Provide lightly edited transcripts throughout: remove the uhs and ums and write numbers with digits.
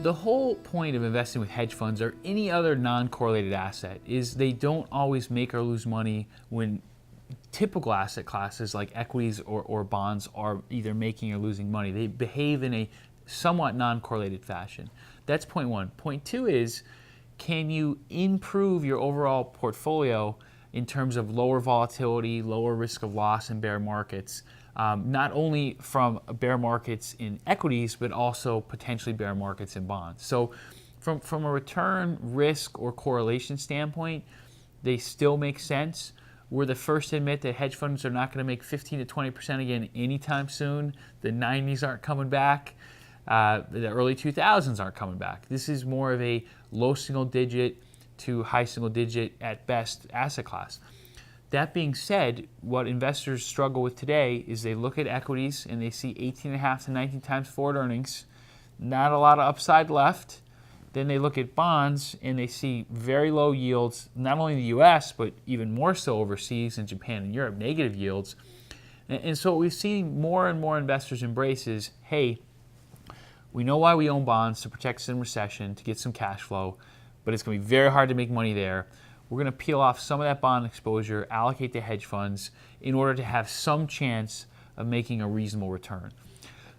The whole point of investing with hedge funds or any other non-correlated asset is they don't always make or lose money when typical asset classes like equities or bonds are either making or losing money. They behave in a somewhat non-correlated fashion. That's point one. Point two is, can you improve your overall portfolio in terms of lower volatility, lower risk of loss in bear markets, not only from bear markets in equities, but also potentially bear markets in bonds. So from a return, risk, or correlation standpoint, they still make sense. We're the first to admit that hedge funds are not going to make 15 to 20% again anytime soon. The 90s aren't coming back. The early 2000s aren't coming back. This is more of a low single digit to high single digit at best asset class. That being said, what investors struggle with today is they look at equities and they see 18.5 to 19 times forward earnings, not a lot of upside left. Then they look at bonds and they see very low yields, not only in the US, but even more so overseas in Japan and Europe, negative yields. And so what we've seen more and more investors embrace is, hey, we know why we own bonds, to protect us in recession, to get some cash flow, but it's going to be very hard to make money there. We're going to peel off some of that bond exposure, allocate to hedge funds in order to have some chance of making a reasonable return.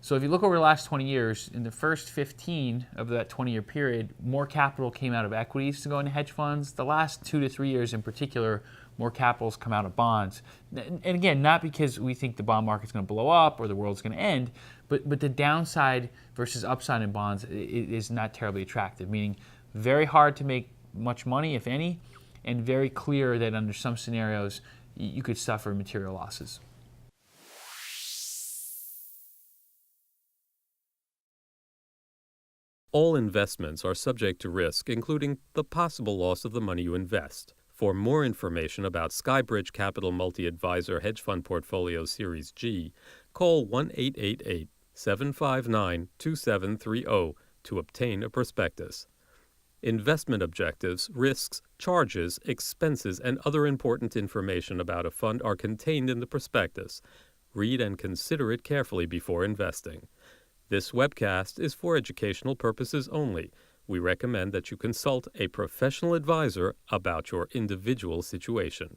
So if you look over the last 20 years, in the first 15 of that 20-year period, more capital came out of equities to go into hedge funds. The last 2 to 3 years in particular, more capital has come out of bonds. And again, not because we think the bond market's going to blow up or the world's going to end, but the downside versus upside in bonds is not terribly attractive, meaning very hard to make much money, if any, and very clear that under some scenarios, you could suffer material losses. All investments are subject to risk, including the possible loss of the money you invest. For more information about SkyBridge Capital Multi-Advisor Hedge Fund Portfolio Series G, call 1-888-759-2730 to obtain a prospectus. Investment objectives, risks, charges, expenses, and other important information about a fund are contained in the prospectus. Read and consider it carefully before investing. This webcast is for educational purposes only. We recommend that you consult a professional advisor about your individual situation.